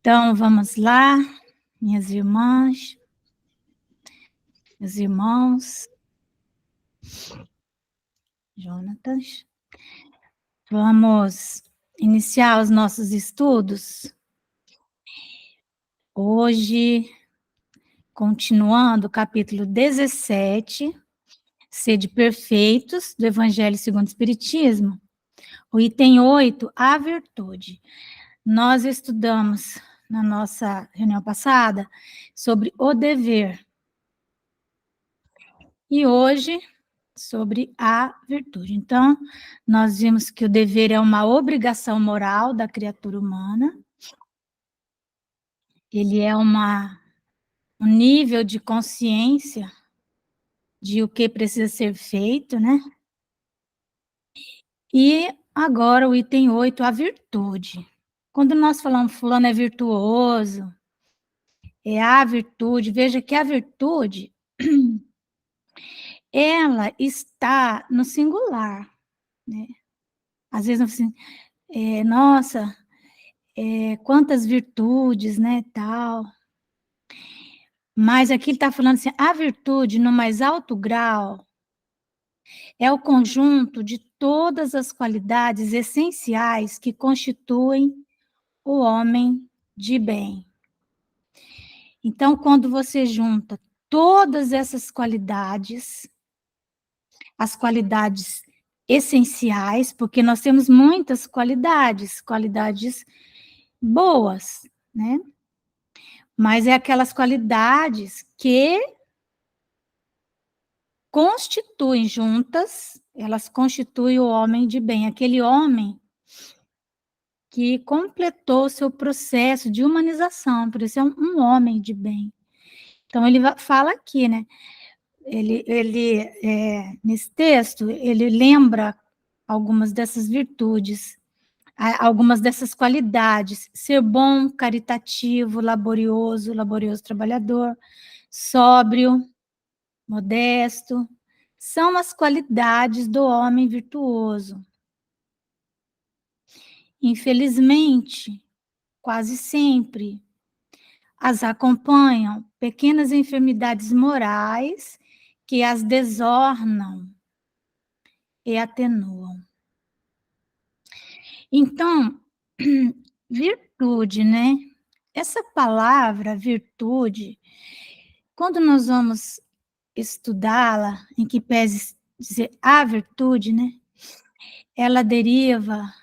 Então, vamos lá, minhas irmãs, meus irmãos, Jonatas. Vamos iniciar os nossos estudos. Hoje, continuando o capítulo 17, Sede Perfeitos, do Evangelho segundo o Espiritismo, o item 8, a virtude. Nós estudamos na nossa reunião passada sobre o dever. E hoje, sobre a virtude. Então, nós vimos que o dever é uma obrigação moral da criatura humana. Ele é um nível de consciência de o que precisa ser feito, né? E agora o item 8, a virtude. Quando nós falamos fulano é virtuoso, é a virtude, veja que a virtude, ela está no singular, né? Às vezes, assim, nossa, quantas virtudes, né, tal. Mas aqui ele está falando assim, a virtude, no mais alto grau, é o conjunto de todas as qualidades essenciais que constituem o homem de bem. Então, quando você junta todas essas qualidades, as qualidades essenciais, porque nós temos muitas qualidades boas, né? Mas é aquelas qualidades que constituem juntas, elas constituem o homem de bem, aquele homem que completou seu processo de humanização, por isso é um homem de bem. Então, ele fala aqui, né? Nesse texto, ele lembra algumas dessas virtudes, algumas dessas qualidades: ser bom, caritativo, laborioso trabalhador, sóbrio, modesto, são as qualidades do homem virtuoso. Infelizmente, quase sempre, as acompanham pequenas enfermidades morais que as desornam e atenuam. Então, virtude, né? Essa palavra, virtude, quando nós vamos estudá-la, em que pese dizer a virtude, né? Ela deriva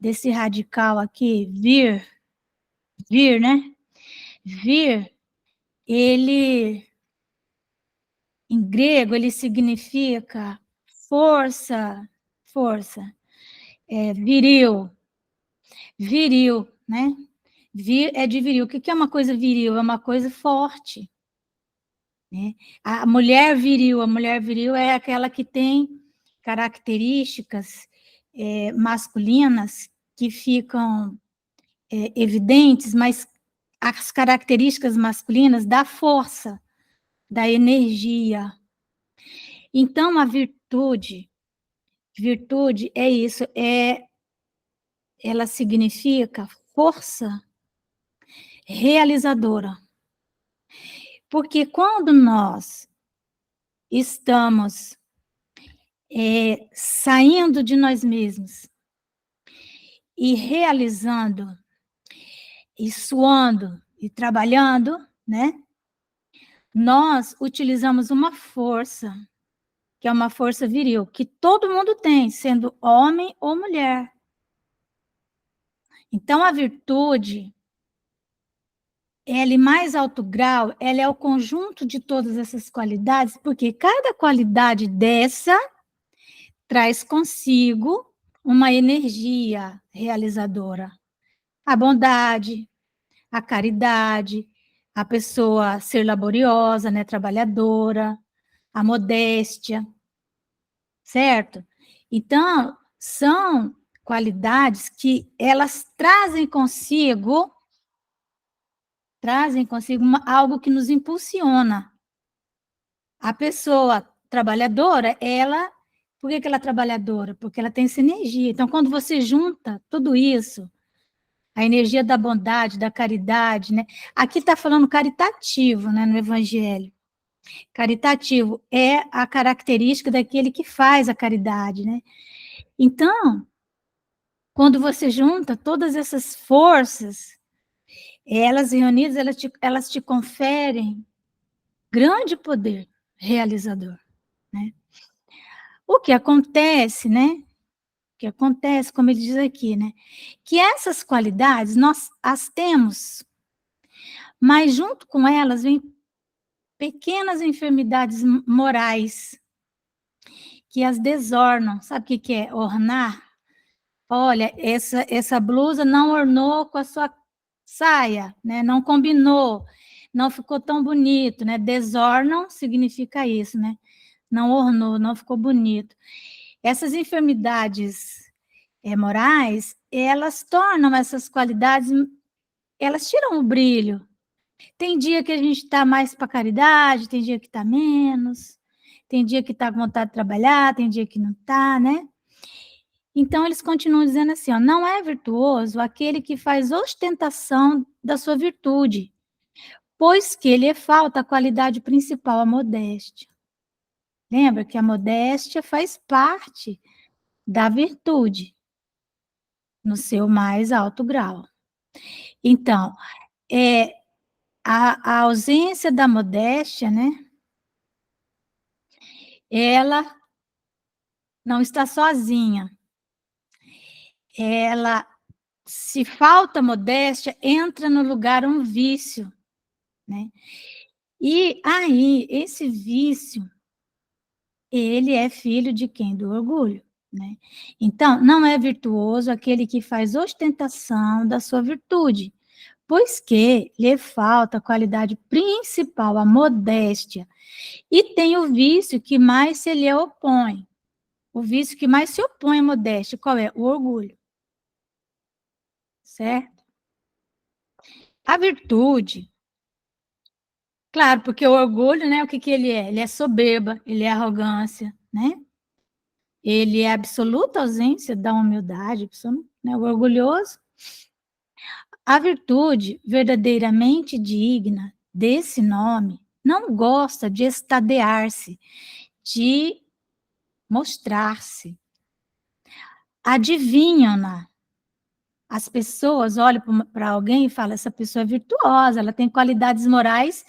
desse radical aqui, vir, né? Vir, ele, em grego, ele significa força, viril, né? Vir é de viril. O que é uma coisa viril? É uma coisa forte, né? A mulher viril é aquela que tem características masculinas que ficam evidentes, mas as características masculinas da força, da energia. Então, a virtude é isso, ela significa força realizadora. Porque quando nós estamos saindo de nós mesmos e realizando, e suando, e trabalhando, né? Nós utilizamos uma força, que é uma força viril, que todo mundo tem, sendo homem ou mulher. Então, a virtude, ela em mais alto grau, ela é o conjunto de todas essas qualidades, porque cada qualidade dessa traz consigo uma energia realizadora. A bondade, a caridade, a pessoa ser laboriosa, né, trabalhadora, a modéstia, certo? Então, são qualidades que elas trazem consigo algo que nos impulsiona. A pessoa trabalhadora, por que ela é trabalhadora? Porque ela tem essa energia. Então, quando você junta tudo isso, a energia da bondade, da caridade, né? Aqui está falando caritativo, né, no Evangelho. Caritativo é a característica daquele que faz a caridade, né? Então, quando você junta todas essas forças, elas reunidas, elas te conferem grande poder realizador, né? O que acontece, né? O que acontece, como ele diz aqui, né? Que essas qualidades nós as temos, mas junto com elas vem pequenas enfermidades morais que as desornam. Sabe o que é ornar? Olha, essa blusa não ornou com a sua saia, né? Não combinou, não ficou tão bonito, né? Desornam significa isso, né? Não ornou, não ficou bonito. Essas enfermidades morais, elas tornam essas qualidades, elas tiram o brilho. Tem dia que a gente está mais para caridade, tem dia que está menos, tem dia que está com vontade de trabalhar, tem dia que não está, né? Então, eles continuam dizendo assim, ó, não é virtuoso aquele que faz ostentação da sua virtude, pois que lhe falta a qualidade principal, a modéstia. Lembra que a modéstia faz parte da virtude, no seu mais alto grau. Então, a ausência da modéstia, né? Ela não está sozinha. Ela, se falta modéstia, entra no lugar um vício, né? E aí, esse vício, ele é filho de quem? Do orgulho, né? Então, não é virtuoso aquele que faz ostentação da sua virtude, pois que lhe falta a qualidade principal, a modéstia, e tem o vício que mais se lhe opõe. O vício que mais se opõe à modéstia, qual é? O orgulho. Certo? A virtude, claro, porque o orgulho, né, o que ele é? Ele é soberba, ele é arrogância, né? Ele é absoluta ausência da humildade, né, o orgulhoso. A virtude verdadeiramente digna desse nome não gosta de estadear-se, de mostrar-se. Adivinham-na. As pessoas olham para alguém e falam, essa pessoa é virtuosa, ela tem qualidades morais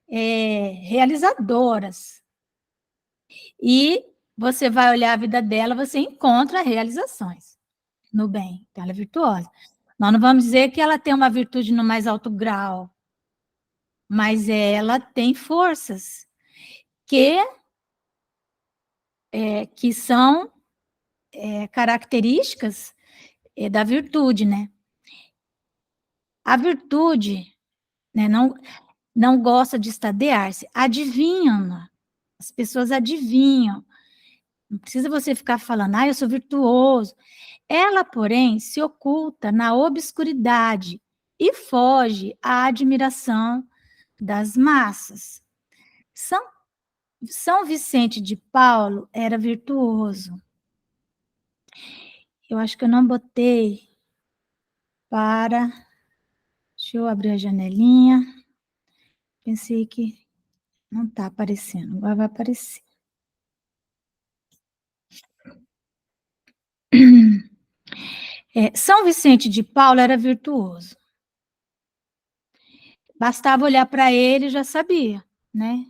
realizadoras. E você vai olhar a vida dela, você encontra realizações no bem, então ela é virtuosa. Nós não vamos dizer que ela tem uma virtude no mais alto grau, mas ela tem forças que são características da virtude, né? A virtude, né, não gosta de estadear-se, adivinham. As pessoas adivinham. Não precisa você ficar falando, eu sou virtuoso. Ela, porém, se oculta na obscuridade e foge à admiração das massas. São Vicente de Paulo era virtuoso. Eu acho que eu não botei para... Deixa eu abrir a janelinha. Pensei que não está aparecendo, agora vai aparecer. São Vicente de Paulo era virtuoso. Bastava olhar para ele e já sabia, né?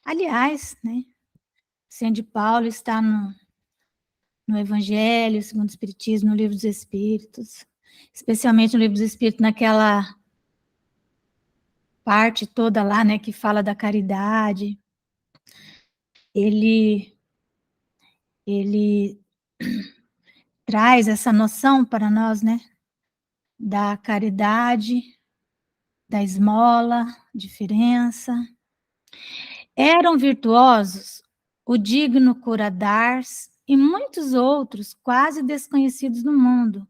Aliás, né? Vicente de Paulo está no Evangelho, segundo o Espiritismo, no Livro dos Espíritos, especialmente no Livro dos Espíritos, naquela parte toda lá, né, que fala da caridade. Ele traz essa noção para nós, né, da caridade, da esmola, diferença. Eram virtuosos o digno Curadars e muitos outros quase desconhecidos no mundo,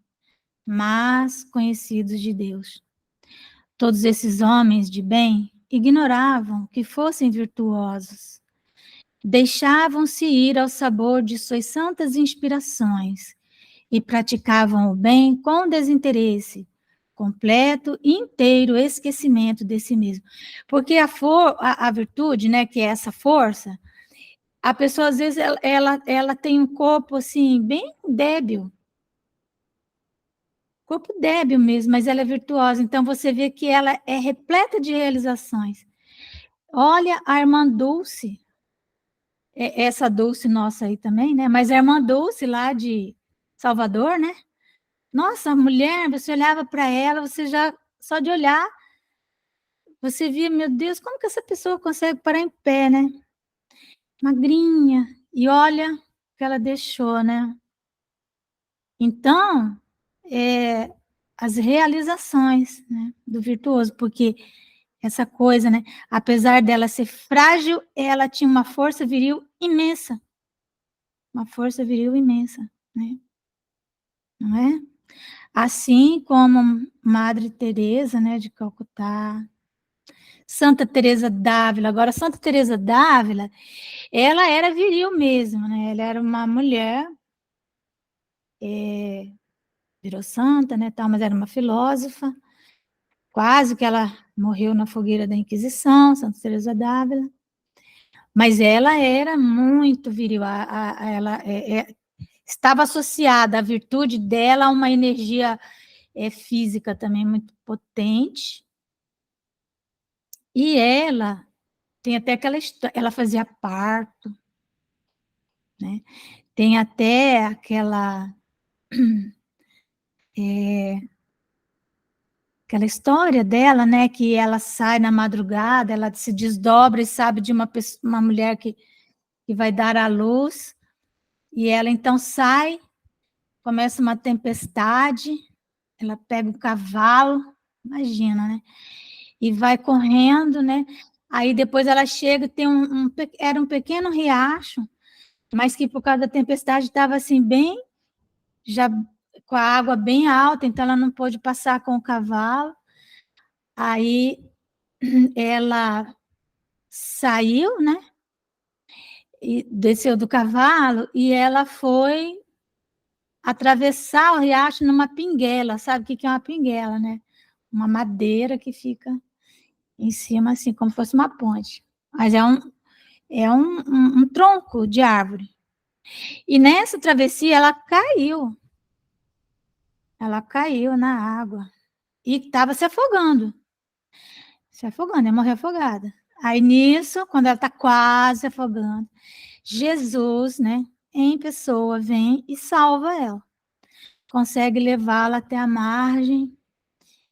mas conhecidos de Deus. Todos esses homens de bem ignoravam que fossem virtuosos. Deixavam-se ir ao sabor de suas santas inspirações e praticavam o bem com desinteresse, completo e inteiro esquecimento de si mesmo. Porque a virtude, né, que é essa força, a pessoa, às vezes, ela tem um corpo, assim, bem débil, corpo débil mesmo, mas ela é virtuosa. Então, você vê que ela é repleta de realizações. Olha a irmã Dulce, essa Dulce nossa aí também, né? Mas a irmã Dulce lá de Salvador, né? Nossa, a mulher, você olhava para ela, você já, só de olhar, você via, meu Deus, como que essa pessoa consegue parar em pé, né? Magrinha. E olha o que ela deixou, né? Então, é, as realizações, né, do virtuoso, porque essa coisa, né, apesar dela ser frágil, ela tinha uma força viril imensa, uma força viril imensa, né? Não é? Assim como Madre Teresa, né, de Calcutá, Santa Teresa d'Ávila. Agora, Santa Teresa d'Ávila, ela era viril mesmo, né? Ela era uma mulher, virou santa, né, tal, mas era uma filósofa. Quase que ela morreu na fogueira da Inquisição, Santa Teresa d'Ávila. Mas ela era muito viril. Ela estava associada a virtude dela a uma energia física também muito potente. E ela tem até aquela história, ela fazia parto, né? Tem até aquela história dela, né? Que ela sai na madrugada, ela se desdobra e sabe de uma mulher que vai dar à luz, e ela então sai, começa uma tempestade, ela pega o cavalo, imagina, né? E vai correndo, né? Aí depois ela chega, tem era um pequeno riacho, mas que por causa da tempestade estava assim bem, já com a água bem alta, então ela não pôde passar com o cavalo. Aí ela saiu, né? E desceu do cavalo e ela foi atravessar o riacho numa pinguela. Sabe o que é uma pinguela, né? Uma madeira que fica em cima, assim, como se fosse uma ponte. Mas é um tronco de árvore. E nessa travessia ela caiu na água e estava se afogando, ia morrer afogada. Aí nisso, quando ela está quase afogando, Jesus, né, em pessoa, vem e salva ela. Consegue levá-la até a margem,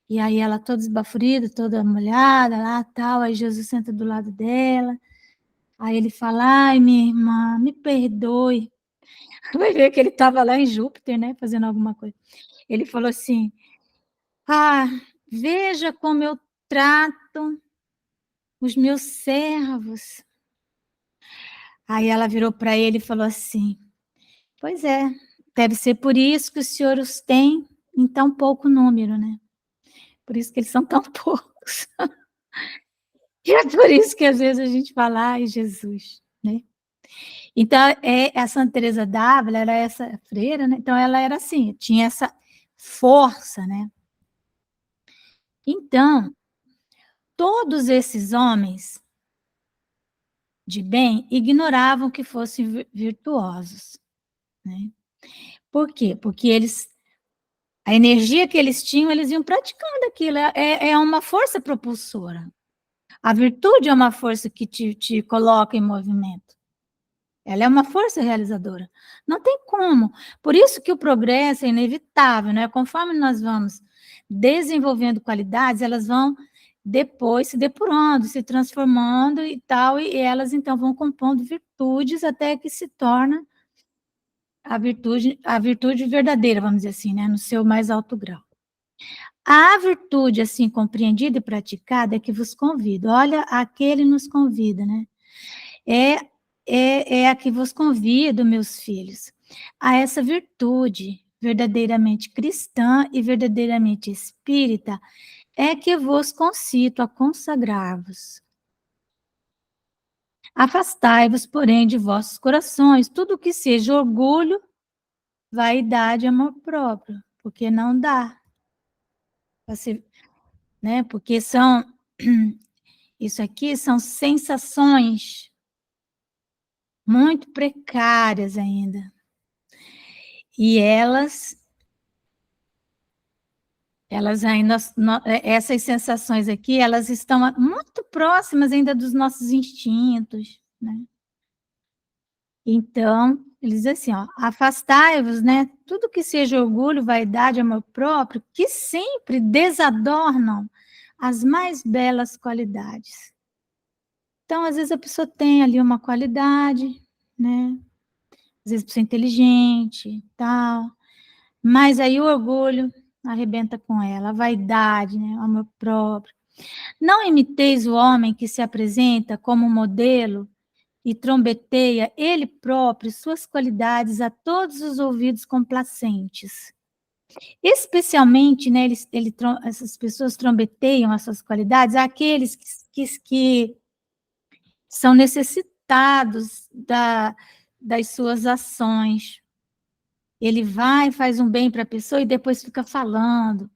e aí ela toda esbaforida, toda molhada lá, tal, aí Jesus senta do lado dela, aí ele fala, ai, minha irmã, me perdoe. Vai ver que ele estava lá em Júpiter, né, fazendo alguma coisa. Ele falou assim, veja como eu trato os meus servos. Aí ela virou para ele e falou assim, pois é, deve ser por isso que os senhores têm em tão pouco número, né? Por isso que eles são tão poucos. E é por isso que às vezes a gente fala, ai, Jesus, né? Então, a Santa Teresa d'Ávila era essa freira, né? Então ela era assim, tinha essa força, né? Então, todos esses homens de bem ignoravam que fossem virtuosos, né? Por quê? Porque a energia que eles tinham, eles iam praticando aquilo, é uma força propulsora. A virtude é uma força que te coloca em movimento. Ela é uma força realizadora. Não tem como. Por isso que o progresso é inevitável, né? Conforme nós vamos desenvolvendo qualidades, elas vão depois se depurando, se transformando e tal, e elas então vão compondo virtudes até que se torna a virtude verdadeira, vamos dizer assim, né? No seu mais alto grau. A virtude, assim, compreendida e praticada é que vos convido. Olha, aquele nos convida, né? É a que vos convido, meus filhos, a essa virtude verdadeiramente cristã e verdadeiramente espírita, é que vos concito a consagrar-vos. Afastai-vos, porém, de vossos corações tudo que seja orgulho, Vaidade e amor próprio, porque não dá. Você, né? Porque são isso aqui são sensações muito precárias ainda. E elas ainda, essas sensações aqui, elas estão muito próximas ainda dos nossos instintos, né? Então, ele diz assim, ó, afastai-vos, né? Tudo que seja orgulho, vaidade, amor próprio, que sempre desadornam as mais belas qualidades. Então, às vezes a pessoa tem ali uma qualidade, né? Às vezes a pessoa é inteligente, tal, mas aí o orgulho arrebenta com ela, a vaidade, né? O amor próprio. Não imiteis o homem que se apresenta como modelo e trombeteia ele próprio suas qualidades a todos os ouvidos complacentes. Especialmente, né, essas pessoas trombeteiam as suas qualidades àqueles que são necessitados das suas ações. Ele vai, faz um bem para a pessoa e depois fica falando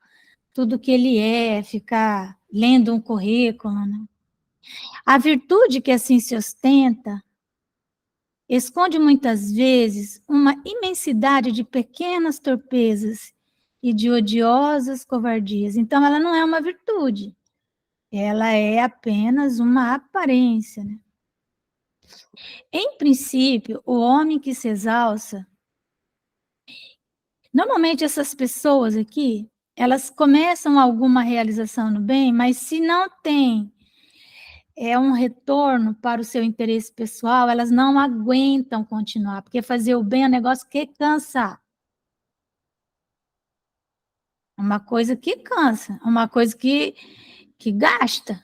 tudo que ele é, fica lendo um currículo, né? A virtude que assim se ostenta esconde muitas vezes uma imensidade de pequenas torpezas e de odiosas covardias. Então, ela não é uma virtude, ela é apenas uma aparência, né? Em princípio, o homem que se exalça, normalmente essas pessoas aqui, elas começam alguma realização no bem, mas se não tem um retorno para o seu interesse pessoal, elas não aguentam continuar, porque fazer o bem é um negócio que cansa. É uma coisa que cansa, é uma coisa que gasta.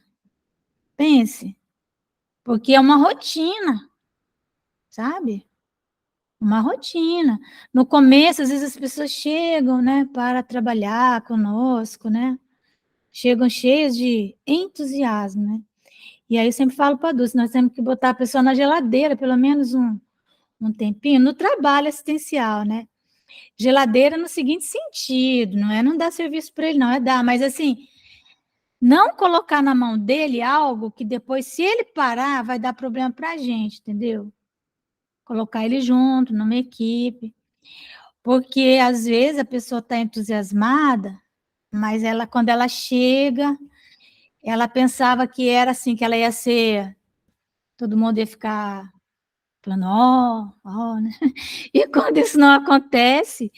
Pense, porque é uma rotina, sabe? Uma rotina. No começo, às vezes as pessoas chegam, né, para trabalhar conosco, né? Chegam cheias de entusiasmo, né? E aí eu sempre falo para a Dulce, nós temos que botar a pessoa na geladeira, pelo menos um tempinho, no trabalho assistencial, né? Geladeira no seguinte sentido, não é não dar serviço para ele, não, é dar, mas assim, não colocar na mão dele algo que depois, se ele parar, vai dar problema para a gente, entendeu? Colocar ele junto, numa equipe, porque às vezes a pessoa está entusiasmada, mas ela, quando ela chega, ela pensava que era assim, que ela ia ser, todo mundo ia ficar falando, ó, né? E quando isso não acontece,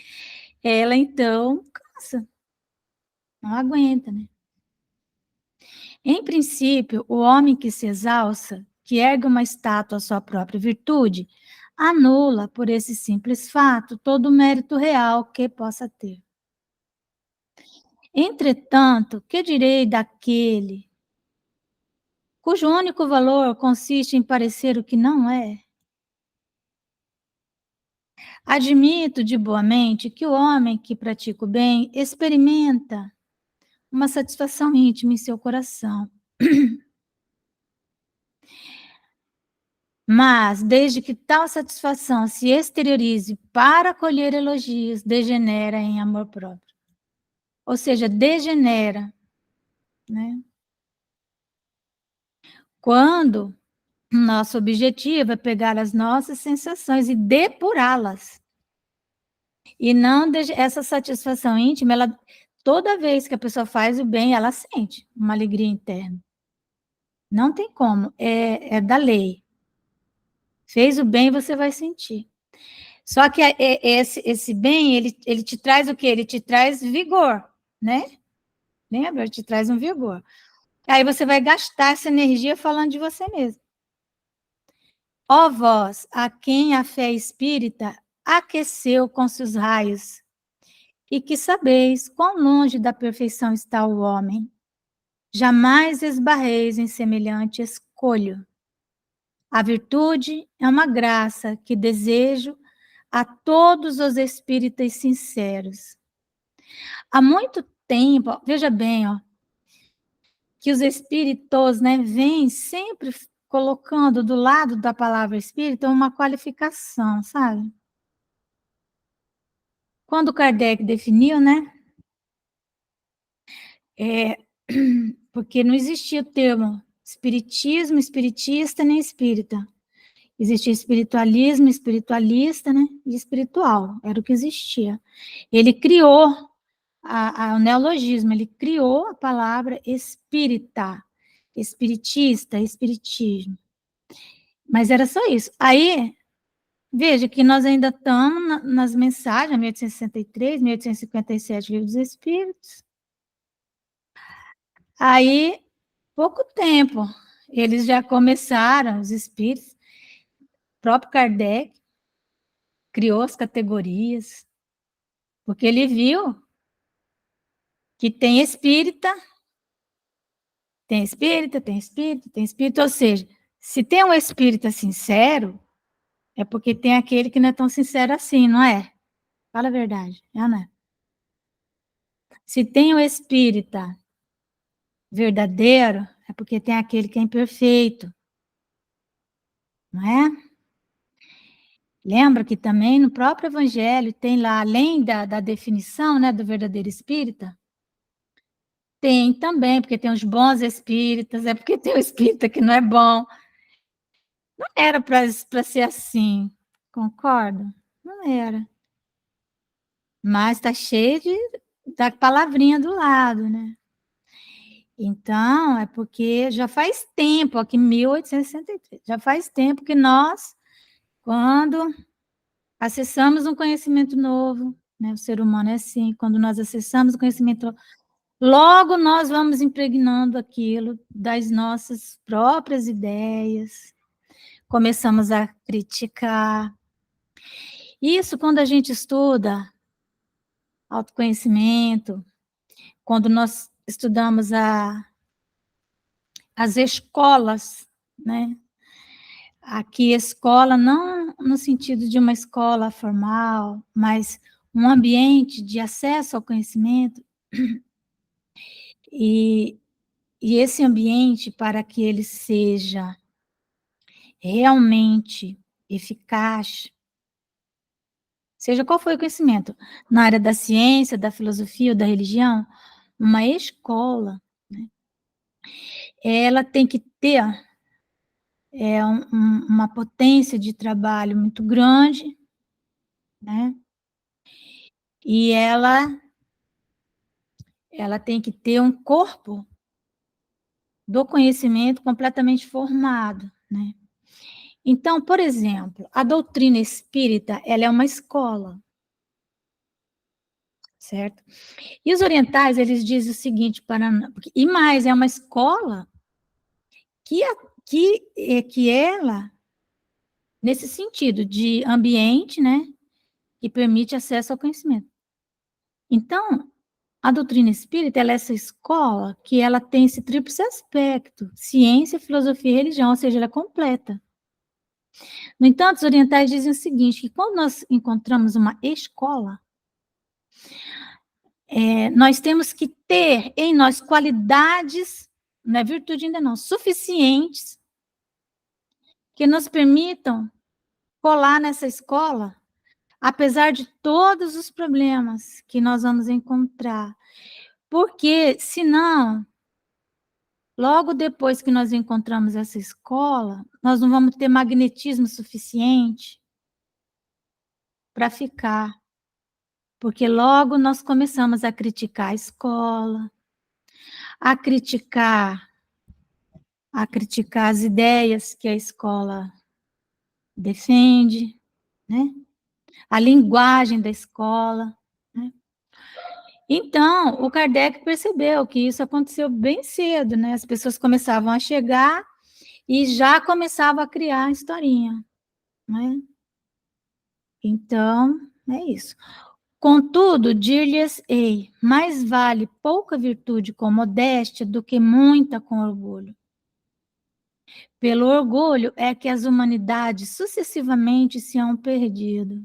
ela então cansa, não aguenta, né? Em princípio, o homem que se exalça, que ergue uma estátua à sua própria virtude, anula, por esse simples fato, todo o mérito real que possa ter. Entretanto, que direi daquele cujo único valor consiste em parecer o que não é? Admito de boa mente que o homem que pratica o bem experimenta uma satisfação íntima em seu coração. Mas, desde que tal satisfação se exteriorize para colher elogios, degenera em amor próprio. Ou seja, degenera, né? Quando nosso objetivo é pegar as nossas sensações e depurá-las. E não essa satisfação íntima, ela, toda vez que a pessoa faz o bem, ela sente uma alegria interna. Não tem como, é da lei. Fez o bem, você vai sentir. Só que esse bem, ele te traz o quê? Ele te traz vigor, né? Lembra? Ele te traz um vigor. Aí você vai gastar essa energia falando de você mesmo. Ó vós, a quem a fé espírita aqueceu com seus raios, e que sabeis quão longe da perfeição está o homem. Jamais esbarreis em semelhante escolho. A virtude é uma graça que desejo a todos os espíritas sinceros. Há muito tempo, veja bem, ó, que os espíritos, né, vêm sempre colocando do lado da palavra espírita uma qualificação, sabe? Quando Kardec definiu, né? Porque não existia o termo espiritismo, espiritista, nem espírita. Existia espiritualismo, espiritualista, né? E espiritual, era o que existia. Ele criou o neologismo, ele criou a palavra espírita, espiritista, espiritismo. Mas era só isso. Aí, veja que nós ainda estamos nas mensagens, 1863, 1857, Livro dos Espíritos. Aí, pouco tempo, eles já começaram, os espíritos, o próprio Kardec criou as categorias, porque ele viu que tem espírita, tem espírita, tem espírita, tem espírita, ou seja, se tem um espírita sincero, é porque tem aquele que não é tão sincero assim, não é? Fala a verdade, é, não é? Se tem o espírita verdadeiro, é porque tem aquele que é imperfeito, não é? Lembra que também no próprio Evangelho tem lá, além da definição, né, do verdadeiro espírita, tem também, porque tem os bons espíritas, é porque tem o espírita que não é bom. Não era para ser assim, concorda? Não era. Mas está cheio da palavrinha do lado, né? Então, é porque já faz tempo, aqui em 1863, já faz tempo que nós, quando acessamos um conhecimento novo, né? O ser humano é assim, quando nós acessamos o conhecimento, logo nós vamos impregnando aquilo das nossas próprias ideias, começamos a criticar. Isso quando a gente estuda autoconhecimento, quando nós estudamos as escolas, né? Aqui, escola, não no sentido de uma escola formal, mas um ambiente de acesso ao conhecimento, e, e esse ambiente, para que ele seja realmente eficaz, seja qual for o conhecimento, na área da ciência, da filosofia ou da religião, uma escola, né, ela tem que ter uma potência de trabalho muito grande, né? E ela tem que ter um corpo do conhecimento completamente formado, né? Então, por exemplo, a doutrina espírita, ela é uma escola, certo? E os orientais, eles dizem o seguinte, e mais, é uma escola que ela, nesse sentido de ambiente, né, que permite acesso ao conhecimento. Então, a doutrina espírita, ela é essa escola que ela tem esse tríplice aspecto, ciência, filosofia e religião, ou seja, ela é completa. No entanto, os orientais dizem o seguinte, que quando nós encontramos uma escola, nós temos que ter em nós qualidades, não é virtude ainda não, suficientes, que nos permitam colar nessa escola, apesar de todos os problemas que nós vamos encontrar. Porque, senão, logo depois que nós encontramos essa escola, nós não vamos ter magnetismo suficiente para ficar. Porque logo nós começamos a criticar a escola, a criticar as ideias que a escola defende, né? A linguagem da escola, né? Então, o Kardec percebeu que isso aconteceu bem cedo, né? As pessoas começavam a chegar e já começavam a criar a historinha, né? Então, é isso. Contudo, dir-lhes-ei, mais vale pouca virtude com modéstia do que muita com orgulho. Pelo orgulho é que as humanidades sucessivamente se hão perdido.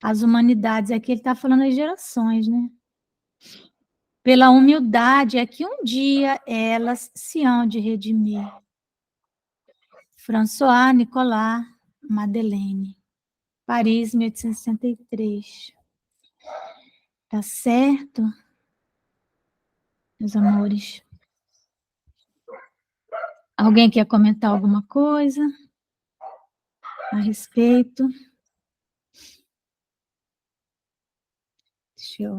As humanidades, aqui ele está falando das gerações, né? Pela humildade é que um dia elas se hão de redimir. François Nicolas Madeleine, Paris, 1863. Tá certo, meus amores? Alguém quer comentar alguma coisa a respeito? Deixa eu